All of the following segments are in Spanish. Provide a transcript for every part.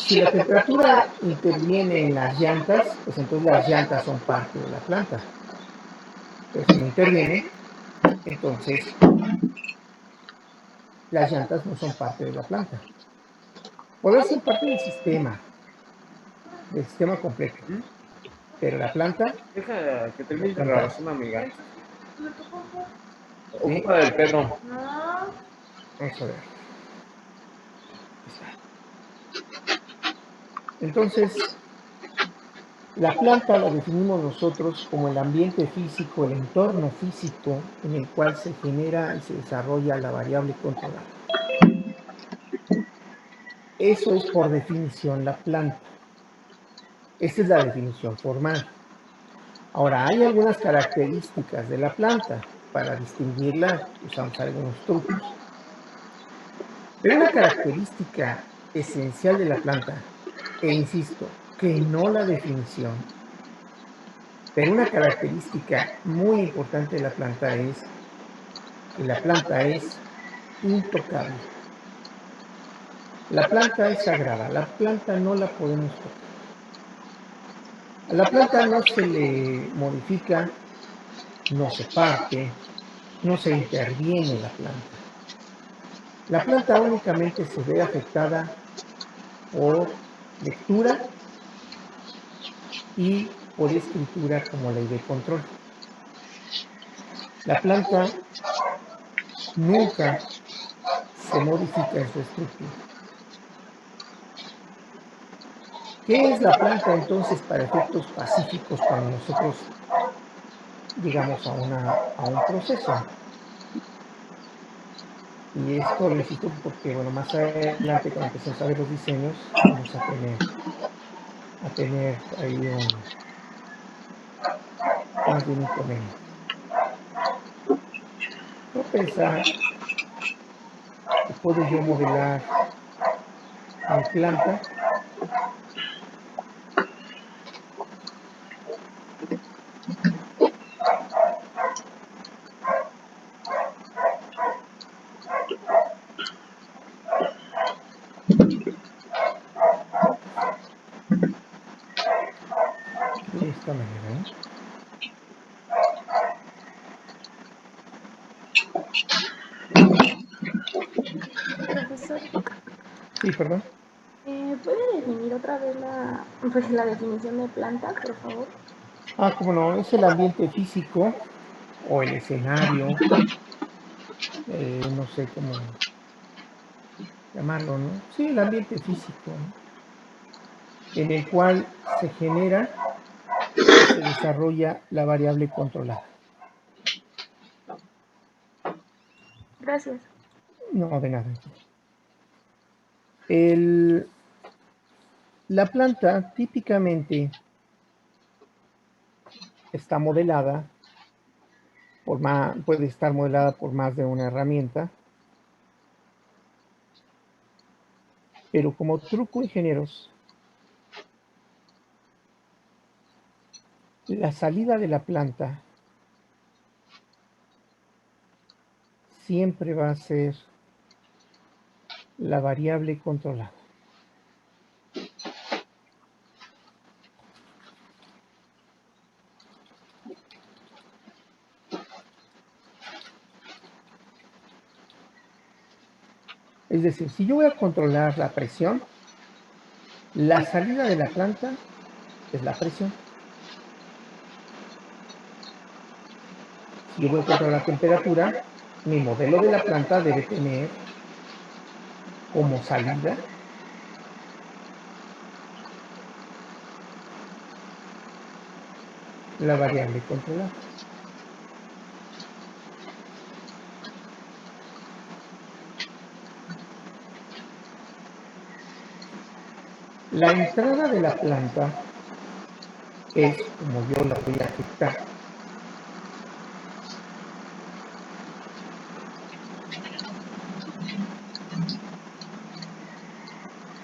Si la temperatura interviene en las llantas, pues entonces las llantas son parte de la planta. Pero si no interviene, entonces las llantas no son parte de la planta. Poder ser parte del sistema completo, ¿Mm? pero la planta Deja que es la termine la planta. grabación, amiga. ¿Sí? Ocupa del perro. Vamos a ver. Ahí está. Entonces, la planta la definimos nosotros como el ambiente físico, el entorno físico en el cual se genera y se desarrolla la variable controlada. Eso es por definición la planta. Esta es la definición formal. Ahora, hay algunas características de la planta. Para distinguirla usamos algunos trucos. Pero una característica esencial de la planta, e insisto, que no la definición, pero una característica muy importante de la planta es que la planta es intocable. La planta es sagrada, la planta no la podemos tocar. A la planta no se le modifica, no se parte, no se interviene la planta. La planta únicamente se ve afectada por lectura y por escritura como ley de control. La planta nunca se modifica en su estructura. ¿Qué es la planta entonces para efectos pacíficos cuando nosotros llegamos a un proceso? Y esto lo insisto porque, bueno, más adelante cuando empecemos a ver los diseños, vamos a tener ahí más de un inconveniente. Voy a pensar que puedo yo modelar mi planta. De esta manera, ¿eh? Profesor, Sí, perdón. ¿puede definir otra vez la definición de planta, por favor? Como no, es el ambiente físico o el escenario, no sé cómo llamarlo, ¿no? Sí, el ambiente físico, ¿no? En el cual se genera y se desarrolla la variable controlada. Gracias. No, de nada. El, la planta típicamente está modelada puede estar modelada por más de una herramienta, pero como truco, ingenieros, la salida de la planta siempre va a ser la variable controlada. Es decir, si yo voy a controlar la presión, la salida de la planta es la presión. Si yo voy a controlar la temperatura, mi modelo de la planta debe tener como salida la variable controlada. La entrada de la planta es como yo la voy a afectar.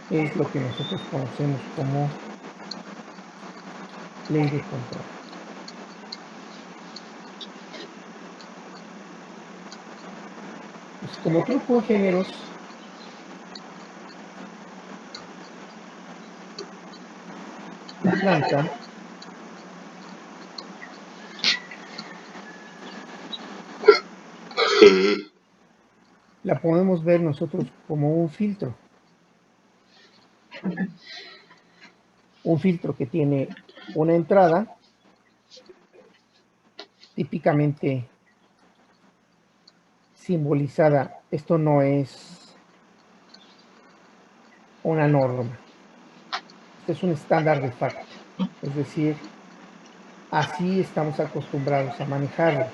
Es lo que nosotros conocemos como ley de control. Pues como truco, ingenieros, esta planta, la podemos ver nosotros como un filtro. Un filtro que tiene una entrada, típicamente simbolizada. Esto no es una norma. Este es un estándar de facto. Es decir, así estamos acostumbrados a manejarlo.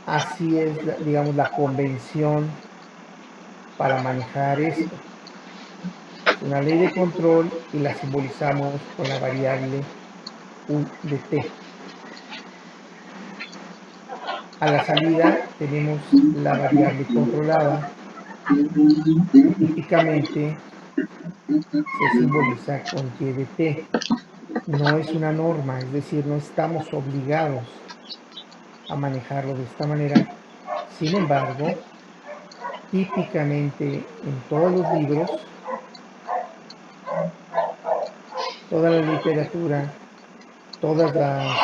Así es, digamos, la convención para manejar esto. Es una ley de control y la simbolizamos con la variable U de t. A la salida tenemos la variable controlada, que típicamente se simboliza con y de t. No es una norma, es decir, no estamos obligados a manejarlo de esta manera. Sin embargo, típicamente en todos los libros, toda la literatura, todas las,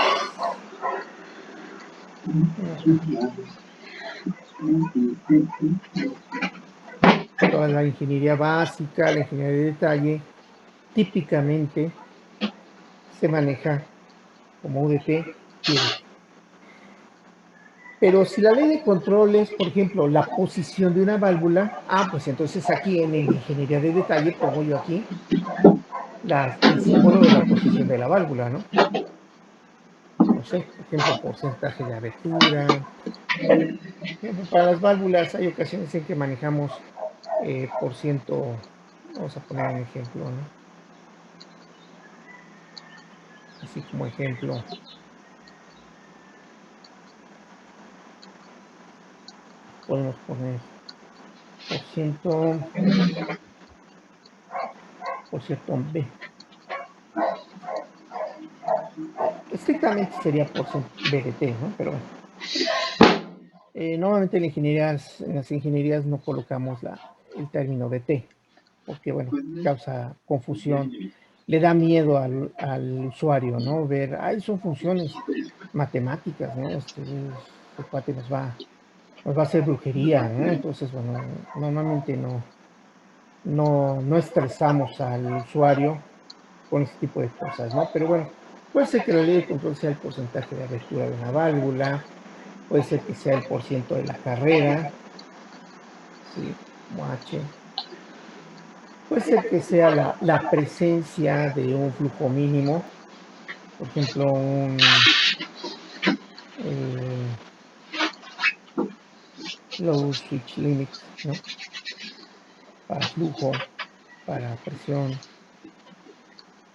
toda la ingeniería básica, la ingeniería de detalle, típicamente se maneja como UDT y EDT. Pero si la ley de control es, por ejemplo, la posición de una válvula, pues entonces aquí en la ingeniería de detalle pongo yo aquí el símbolo de la posición de la válvula, ¿no? No sé, por ejemplo, porcentaje de abertura. Para las válvulas hay ocasiones en que manejamos por ciento, vamos a poner un ejemplo, ¿no? Así como ejemplo, podemos poner por ciento B. Estrictamente sería por ciento B de T, ¿no? Pero bueno. Normalmente en las ingenierías no colocamos el término de T, porque bueno, causa confusión, le da miedo al usuario, ¿no? Ver, son funciones matemáticas, ¿no? Este cuate nos va a hacer brujería, ¿no? Entonces, bueno, normalmente no estresamos al usuario con ese tipo de cosas, ¿no? Pero bueno, puede ser que la ley de control sea el porcentaje de abertura de una válvula, puede ser que sea el porciento de la carrera, ¿sí? Como H. Puede ser que sea la presencia de un flujo mínimo, por ejemplo, un low switch limit, ¿no? Para flujo, para presión.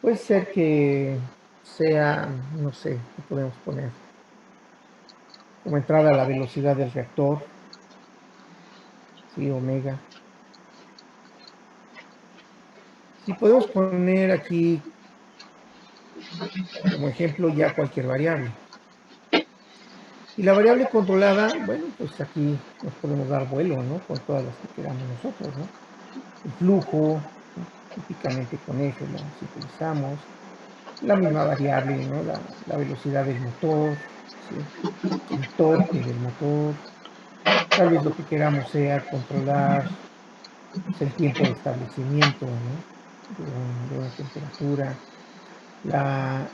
Puede ser que sea, no sé, ¿qué podemos poner? Como entrada a la velocidad del reactor, ¿sí? Omega. Si podemos poner aquí como ejemplo ya cualquier variable. Y la variable controlada, bueno, pues aquí nos podemos dar vuelo, ¿no? Con todas las que queramos nosotros, ¿no? El flujo, típicamente con F lo utilizamos. La misma variable, ¿no? La velocidad del motor, ¿sí? El torque del motor. Tal vez lo que queramos sea controlar pues, el tiempo de establecimiento, ¿no? de una temperatura. La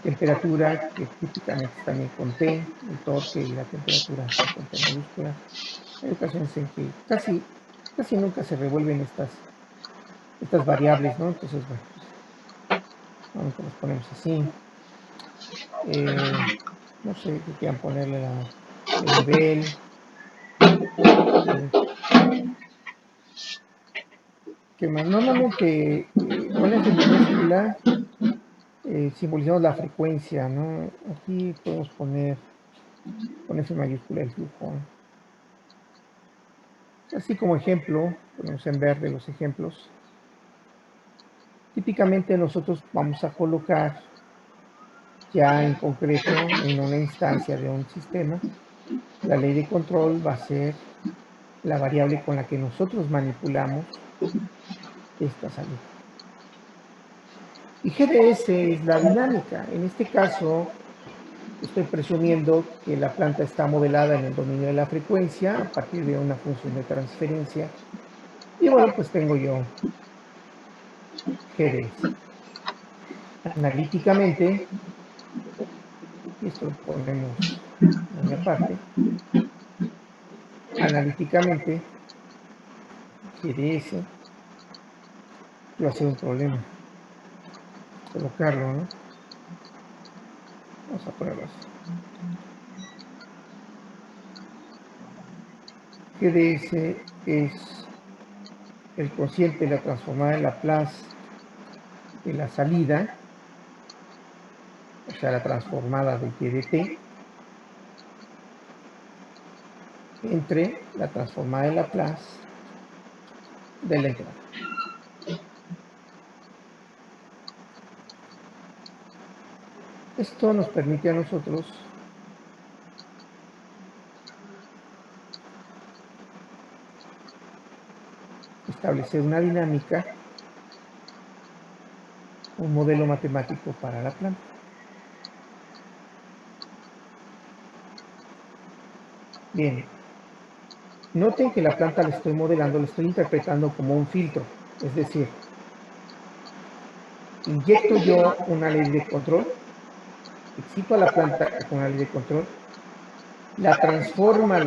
temperatura, que típicamente es también con T, el torque y la temperatura está con T mayúscula. Hay ocasiones en que casi nunca se revuelven estas variables, ¿no? Entonces, bueno, pues, las ponemos así. No sé, que quieran ponerle el nivel. Que más normalmente con F minúscula simbolizamos la frecuencia, ¿no? Aquí podemos poner con F mayúscula el flujo, ¿no? Así como ejemplo, ponemos en verde los ejemplos. Típicamente nosotros vamos a colocar ya en concreto en una instancia de un sistema, la ley de control va a ser la variable con la que nosotros manipulamos esta salida. Y GDS es la dinámica. En este caso, estoy presumiendo que la planta está modelada en el dominio de la frecuencia a partir de una función de transferencia. Y bueno, pues tengo yo GDS. Analíticamente, y esto lo ponemos muy aparte, analíticamente, GDS, va a ser un problema colocarlo, ¿no? Vamos a ponerlo así. GDS es el cociente de la transformada de Laplace de la salida, o sea, la transformada de y de t, entre la transformada de Laplace de la entrada. Esto nos permite a nosotros establecer una dinámica, un modelo matemático para la planta. Bien, noten que la planta la estoy modelando, la estoy interpretando como un filtro, es decir, inyecto yo una ley de control, excito a la planta con una ley de control, la transforma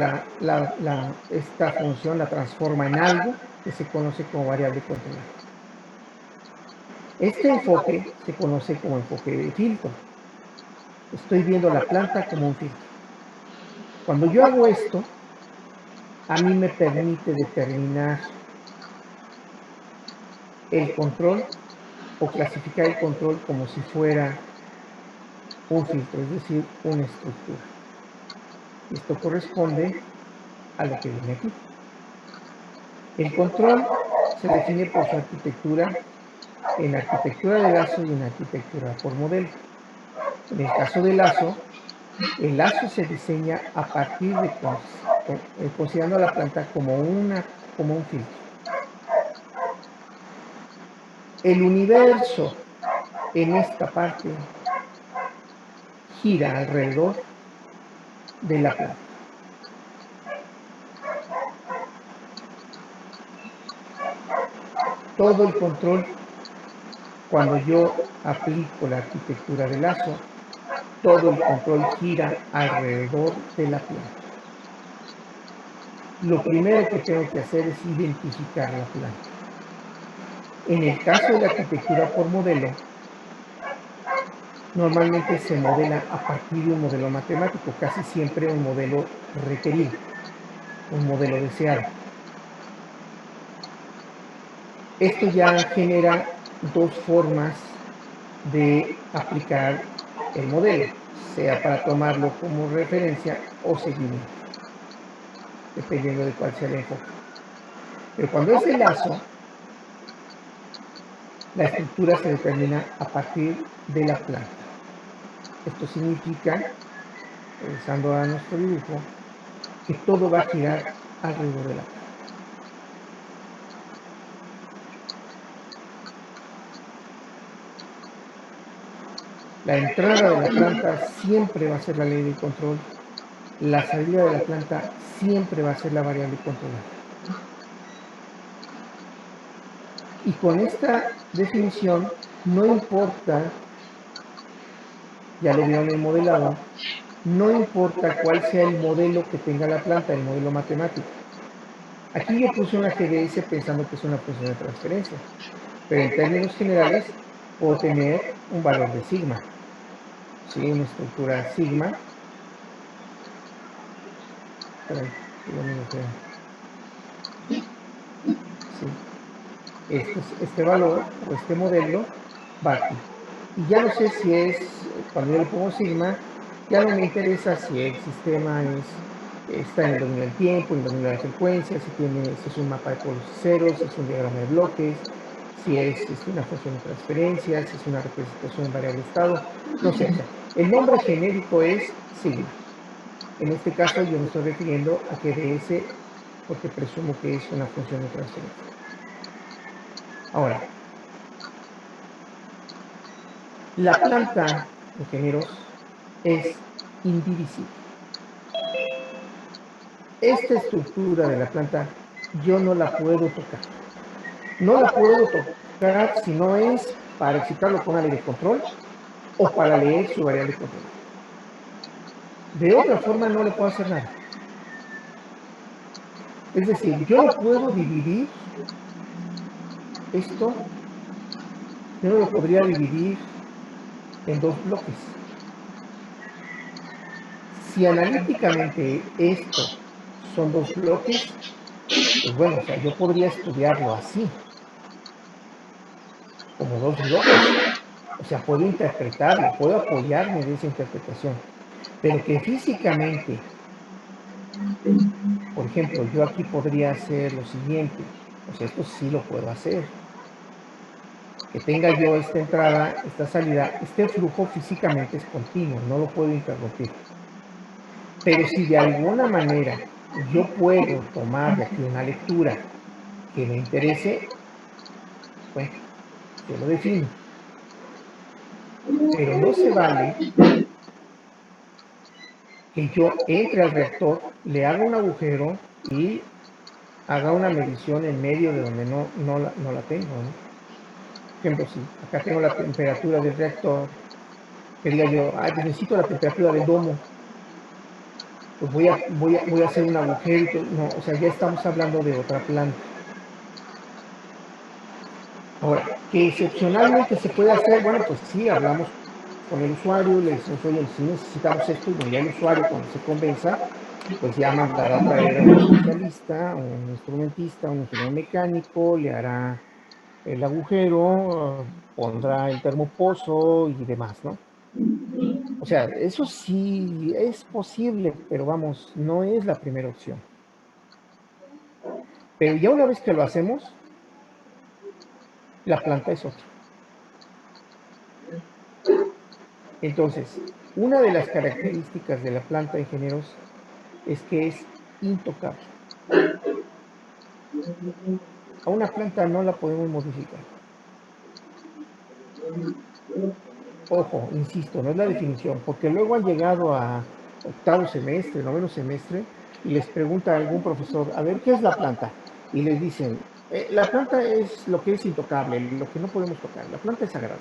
esta función, la transforma en algo que se conoce como variable controlada. Este enfoque se conoce como enfoque de filtro. Estoy viendo la planta como un filtro. Cuando yo hago esto, a mí me permite determinar el control o clasificar el control como si fuera un filtro, es decir, una estructura. Esto corresponde a lo que viene aquí. El control se define por su arquitectura en arquitectura de lazo y en arquitectura por modelo. En el caso del lazo, el lazo se diseña a partir de considerando a la planta como un filtro. El universo en esta parte gira alrededor de la planta. Todo el control, cuando yo aplico la arquitectura de lazo, todo el control gira alrededor de la planta. Lo primero que tengo que hacer es identificar la planta. En el caso de la arquitectura por modelo, normalmente se modela a partir de un modelo matemático, casi siempre un modelo requerido, un modelo deseado. Esto ya genera dos formas de aplicar el modelo, sea para tomarlo como referencia o seguimiento, dependiendo de cuál sea el enfoque. Pero cuando es de lazo, la estructura se determina a partir de la planta. Esto significa, regresando a nuestro dibujo, que todo va a girar alrededor de la planta. La entrada de la planta siempre va a ser la ley de control, la salida de la planta siempre va a ser la variable controlada. Y con esta definición no importa, ya lo vieron en el modelado, no importa cuál sea el modelo que tenga la planta, el modelo matemático. Aquí yo puse una GDS pensando que es una función de transferencia, pero en términos generales puedo tener un valor de sigma, ¿sí? Una estructura sigma. Sí. Este valor o este modelo va aquí. Y ya no sé si es, cuando yo le pongo sigma, ya no me interesa si el sistema está en el dominio del tiempo, en el dominio de la frecuencia, si es un mapa de polos y ceros, si es un diagrama de bloques, si es una función de transferencia, si es una representación en variable estado, no sé. El nombre genérico es sigma. En este caso yo me estoy refiriendo a GDS porque presumo que es una función de transferencia. Ahora, La planta, ingenieros, es indivisible. Esta estructura de la planta yo no la puedo tocar. No la puedo tocar si no es para excitarlo con una ley de control o para leer su variable de control. De otra forma no le puedo hacer nada. Es decir, yo no puedo dividir esto, yo no lo podría dividir en dos bloques. Si analíticamente esto son dos bloques, pues bueno, o sea, yo podría estudiarlo así, como dos bloques. O sea, puedo interpretarlo, puedo apoyarme de esa interpretación. Pero que físicamente, por ejemplo, yo aquí podría hacer lo siguiente, o sea, esto sí lo puedo hacer. Que tenga yo esta entrada, esta salida, este flujo físicamente es continuo, no lo puedo interrumpir. Pero si de alguna manera yo puedo tomar de aquí una lectura que me interese, bueno, yo lo defino. Pero no se vale que yo entre al reactor, le haga un agujero y haga una medición en medio de donde no la tengo, ¿no? Por ejemplo, si acá tengo la temperatura del reactor, que diga yo, ay, pues necesito la temperatura del domo, pues voy a hacer un agujero y todo. No, o sea, ya estamos hablando de otra planta. Ahora, que excepcionalmente se puede hacer, bueno, pues sí, hablamos con el usuario, le decimos, oye, si necesitamos esto, y bueno, ya el usuario cuando se convenza, pues ya mandará a traer a un especialista, un instrumentista, un ingeniero mecánico, le hará el agujero, pondrá el termopozo y demás, ¿no? O sea, eso sí es posible, pero vamos, no es la primera opción. Pero ya una vez que lo hacemos, la planta es otra. Entonces, una de las características de la planta, ingenieros, es que es intocable. A una planta no la podemos modificar. Ojo, insisto, no es la definición, porque luego han llegado a octavo semestre, noveno semestre, y les pregunta a algún profesor, a ver, ¿qué es la planta? Y les dicen, la planta es lo que es intocable, lo que no podemos tocar, la planta es sagrada.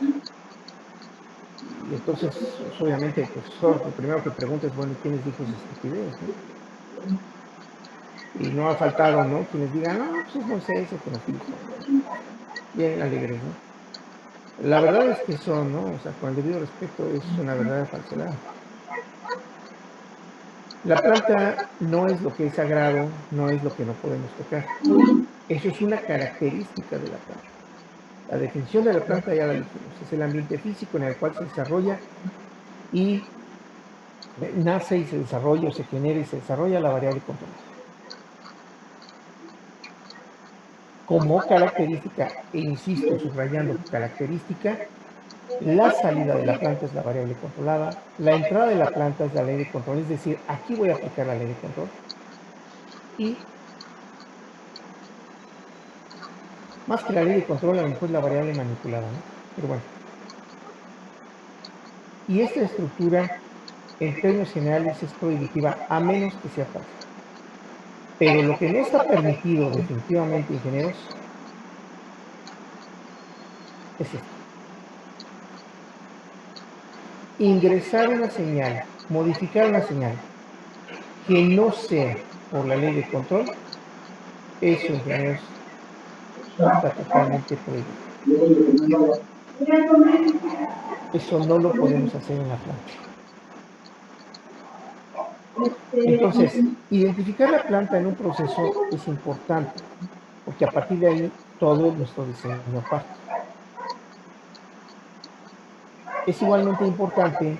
Y entonces, pues, obviamente, el profesor, lo primero que pregunta es, bueno, ¿quién les dijo esa estupidez? ¿No? Y no ha faltado, ¿no? Quienes digan, no, pues es Moisés el que nos dijo. Bien alegres, ¿no? La verdad es que eso, ¿no? O sea, con el debido respeto, es una verdadera falsedad. La planta no es lo que es sagrado, no es lo que no podemos tocar. Eso es una característica de la planta. La definición de la planta ya la dijimos, es el ambiente físico en el cual se desarrolla y nace y se desarrolla o se genera y se desarrolla la variable controlada. Como característica, e insisto, subrayando característica, la salida de la planta es la variable controlada, la entrada de la planta es la ley de control, es decir, aquí voy a aplicar la ley de control, y más que la ley de control, a lo mejor es la variable manipulada, ¿no? Pero bueno. Y esta estructura, en términos generales, es prohibitiva a menos que sea fácil. Pero lo que no está permitido definitivamente, ingenieros, es esto. Ingresar una señal, modificar una señal que no sea por la ley de control, eso, ingenieros, está totalmente prohibido. Eso no lo podemos hacer en la planta. Entonces, identificar la planta en un proceso es importante, porque a partir de ahí todo nuestro diseño parte. Es igualmente importante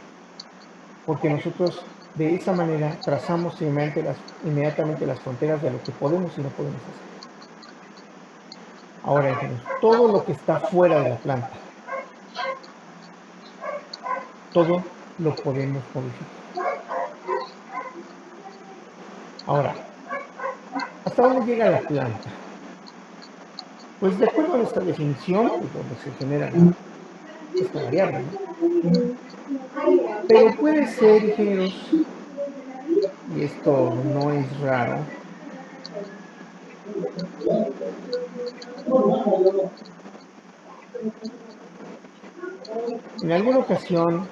porque nosotros de esa manera trazamos inmediatamente las fronteras de lo que podemos y no podemos hacer. Ahora, ingenieros, todo lo que está fuera de la planta, todo lo podemos modificar. Ahora, ¿hasta dónde llega la planta? Pues de acuerdo a nuestra definición, pues donde se genera esta variable, ¿no? Pero puede ser, ingenieros, y esto no es raro, en alguna ocasión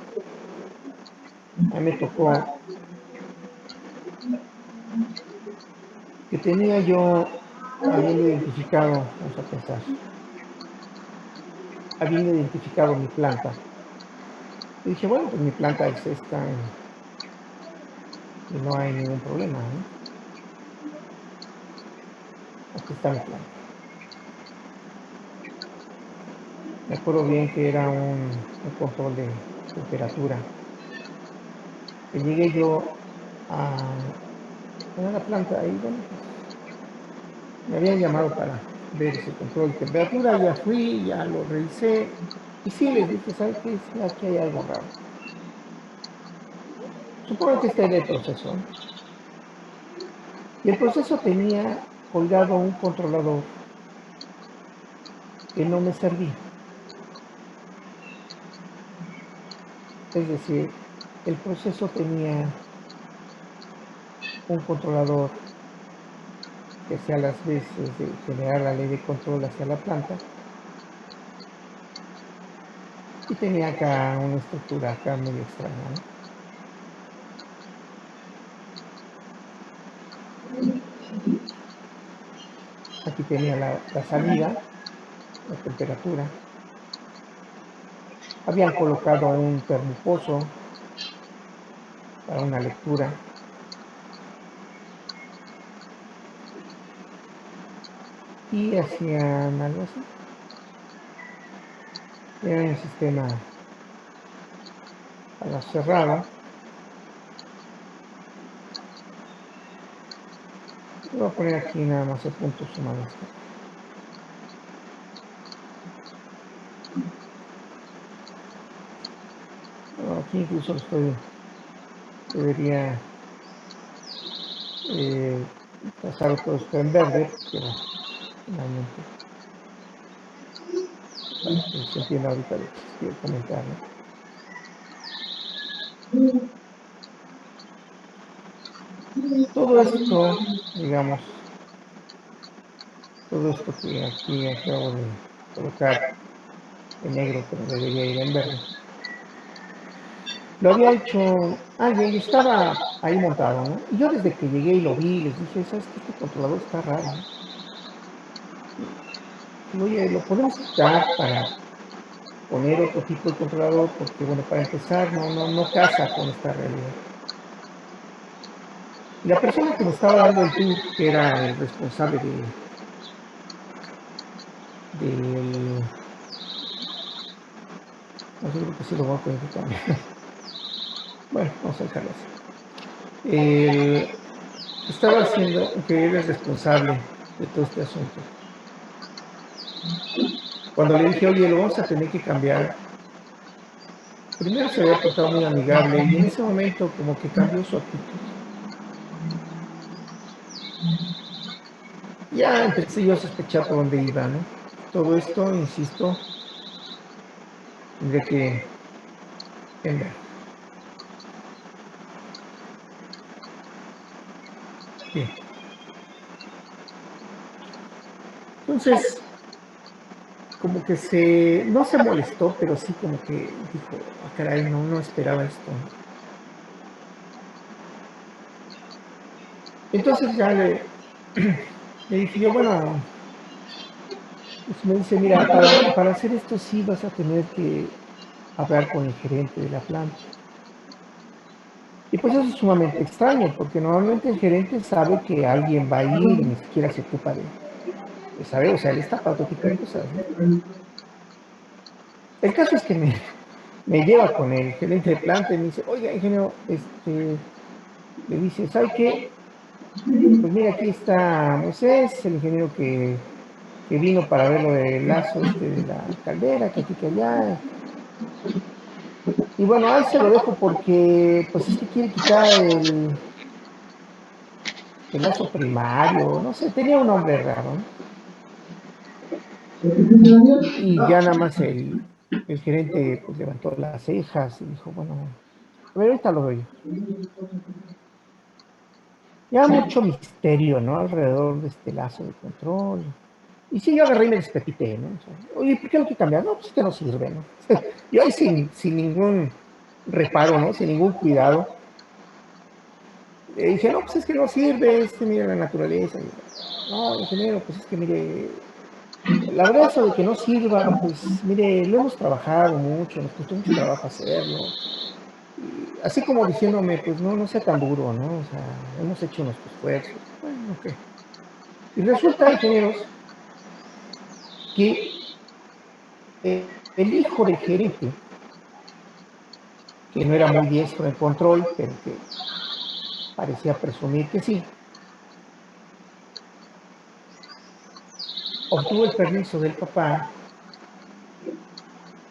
a mí me tocó que tenía yo, habiendo identificado, vamos a pensar, habiendo identificado mi planta, y dije, bueno, pues mi planta es esta y no hay ningún problema, ¿no? Aquí está mi planta. Me acuerdo bien que era un control de temperatura. Que llegué yo a la planta y bueno, pues me habían llamado para ver ese control de temperatura, ya fui, ya lo revisé y sí les dije, ¿sabes qué? Sí, aquí hay algo raro. Supongo que está en el proceso, ¿no? Y el proceso tenía colgado un controlador que no me servía. Es decir, el proceso tenía un controlador que hacía las veces de generar la ley de control hacia la planta y tenía acá una estructura acá medio extraña, ¿no? Aquí tenía la salida, la temperatura. Habían colocado un termopozo para una lectura y hacían algo así. Era un sistema cerrado. Voy a poner aquí nada más el punto sumados. Bueno, aquí incluso debería pasar todo esto en verde, pero finalmente para que se entienda ahorita lo que les quiero comentar, ¿no? Todo esto, digamos, todo esto que aquí acabo de colocar en negro, pero debería ir en verde, lo había hecho alguien y estaba ahí montado, ¿no? Y yo desde que llegué y lo vi, les dije, ¿sabes qué? Este controlador está raro, ¿no? Y, oye, lo podemos quitar para poner otro tipo de controlador, porque bueno, para empezar no casa con esta realidad. Y la persona que me estaba dando el tour, que era el responsable del, no sé, creo que sí lo voy a poder cambiar. Bueno, vamos a dejarlo así. Estaba haciendo que era el responsable de todo este asunto. Cuando le dije, oye, lo vamos a tener que cambiar, primero se había portado muy amigable y en ese momento como que cambió su actitud. Ya empecé yo a sospechar por dónde iba, ¿no? Todo esto, insisto, tendré que ver. Bien. Entonces, como que no se molestó, pero sí como que dijo, ah, caray, no esperaba esto. Entonces ya le dije yo, bueno, pues me dice, mira, para hacer esto sí vas a tener que hablar con el gerente de la planta. Y pues eso es sumamente extraño, porque normalmente el gerente sabe que alguien va a ir y ni siquiera se ocupa de saber, o sea, él está para otro tipo de cosas, ¿no? El caso es que me lleva con el gerente de planta y me dice, oiga, ingeniero, le dice, ¿sabe qué? Pues mira, aquí está Moisés, el ingeniero que vino para ver lo del lazo de la caldera, que aquí, que allá. Y bueno, ahí se lo dejo porque, pues es que quiere quitar el lazo primario, no sé, tenía un nombre raro, ¿no? Y ya nada más El gerente pues levantó las cejas y dijo, bueno, a ver, ahorita lo doy. Ya mucho misterio, ¿no? Alrededor de este lazo de control. Y sí, yo agarré y me despepité, ¿no? O sea, oye, ¿por qué lo que cambiar? No, pues es que no sirve, ¿no? Yo ahí sin ningún reparo, ¿no? Sin ningún cuidado. Le dije, no, pues es que no sirve, mire la naturaleza. No, ingeniero, pues es que mire, la verdad eso de que no sirva, pues mire, lo hemos trabajado mucho, nos costó mucho trabajo hacerlo. Y así como diciéndome, pues no, no sea tan duro, ¿no? O sea, hemos hecho nuestro esfuerzo. Bueno, ok. Y resulta, ingenieros, que el hijo del gerente, que no era muy diestro en control, pero que parecía presumir que sí, obtuvo el permiso del papá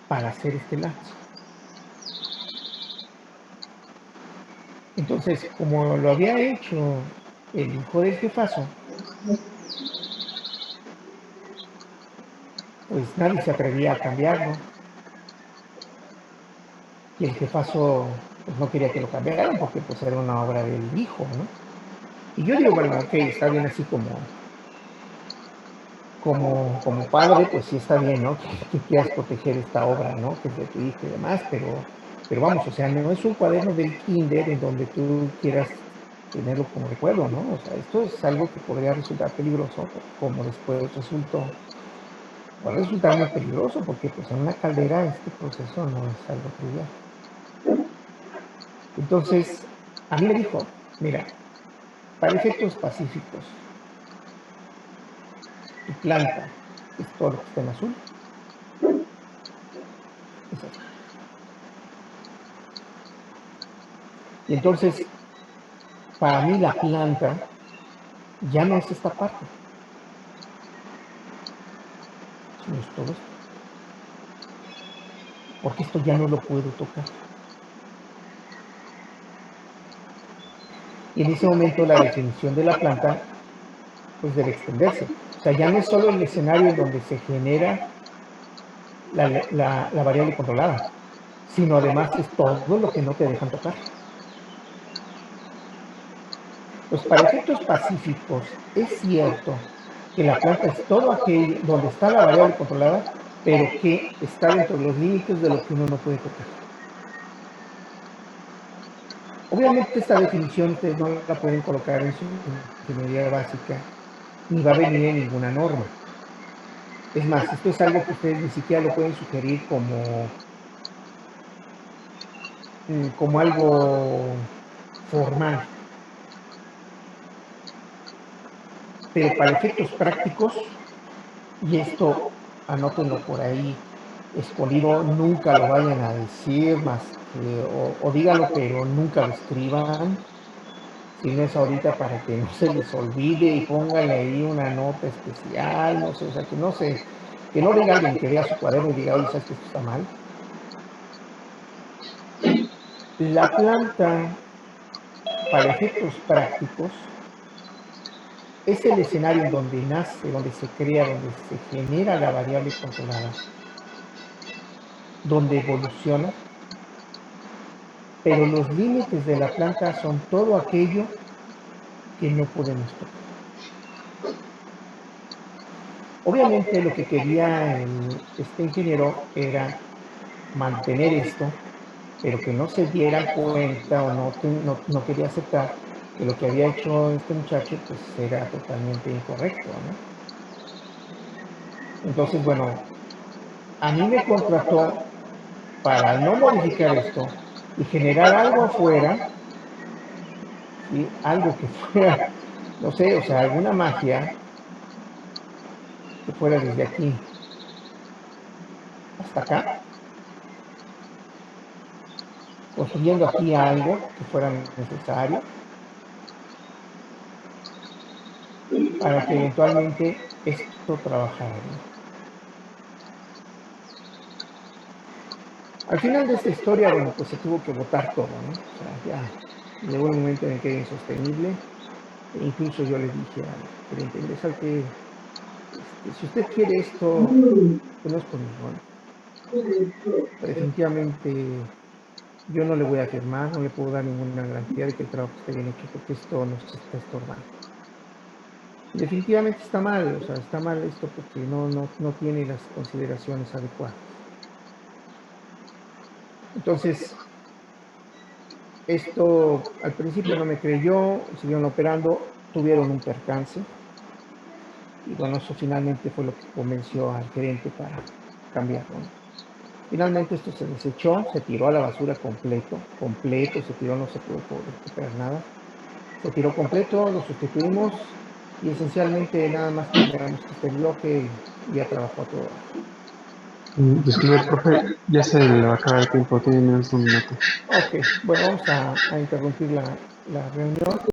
para hacer este lazo. Entonces, como lo había hecho el hijo del jefazo, pues nadie se atrevía a cambiarlo. Y el jefazo pues, no quería que lo cambiaran porque pues era una obra del hijo, ¿no? Y yo digo, bueno, ok, está bien así como padre, pues sí está bien, ¿no? Que quieras proteger esta obra, ¿no? Que es de tu hijo y demás, pero vamos, o sea, no es un cuaderno del kinder en donde tú quieras tenerlo como recuerdo, ¿no? O sea, esto es algo que podría resultar peligroso, como después resultó, puede resultar muy peligroso, porque pues en una caldera este proceso no es algo trivial. Entonces, a mí me dijo, mira, para efectos pacíficos, tu planta es todo lo que está en azul, es esto. Y entonces, para mí la planta ya no es esta parte, sino es todo esto. Porque esto ya no lo puedo tocar. Y en ese momento la definición de la planta pues debe extenderse. O sea, ya no es solo el escenario en donde se genera la variable controlada, sino además es todo lo que no te dejan tocar. Pues para efectos pacíficos es cierto que la planta es todo aquello donde está la variable controlada, pero que está dentro de los límites de lo que uno no puede tocar. Obviamente esta definición ustedes no la pueden colocar en su ingeniería básica, ni va a venir en ninguna norma. Es más, esto es algo que ustedes ni siquiera lo pueden sugerir como algo formal. Pero para efectos prácticos, y esto anótenlo por ahí escondido, nunca lo vayan a decir más, o díganlo, pero nunca lo escriban, si no es ahorita para que no se les olvide y pónganle ahí una nota especial, no sé, o sea, que no sé, que no venga alguien que vea su cuaderno y diga, oye, ¿sabes que esto está mal? La planta, para efectos prácticos, es el escenario en donde nace, donde se crea, donde se genera la variable controlada, donde evoluciona, pero los límites de la planta son todo aquello que no podemos tocar. Obviamente lo que quería este ingeniero era mantener esto, pero que no se dieran cuenta o no quería aceptar que lo que había hecho este muchacho pues era totalmente incorrecto, ¿no? Entonces, bueno, a mí me contrató para no modificar esto y generar algo afuera, ¿sí? Algo que fuera, no sé, o sea, alguna magia que fuera desde aquí hasta acá, construyendo aquí algo que fuera necesario para que eventualmente esto trabajara bien. Al final de esta historia, bueno, pues se tuvo que botar todo, ¿no? O sea, ya llegó el momento en el que era insostenible. E incluso yo le dije al gerente, mire, ¿sabe qué? Si usted quiere esto, pues no es conmigo, ¿no? Definitivamente yo no le voy a afirmar, no le puedo dar ninguna garantía de que el trabajo esté bien hecho porque esto nos está estorbando. Y definitivamente está mal, o sea, está mal esto porque no tiene las consideraciones adecuadas. Entonces, esto al principio no me creyó, siguieron operando, tuvieron un percance y bueno, eso finalmente fue lo que convenció al gerente para cambiarlo, ¿no? Finalmente esto se desechó, se tiró a la basura completo, se tiró, no se pudo recuperar nada. Se tiró completo, lo sustituimos y esencialmente nada más cambiamos este bloque y ya trabajó a todo dar. Disculpe, profe, ya se le va a acabar el tiempo, tiene menos de un minuto. Ok, bueno, vamos a interrumpir la reunión.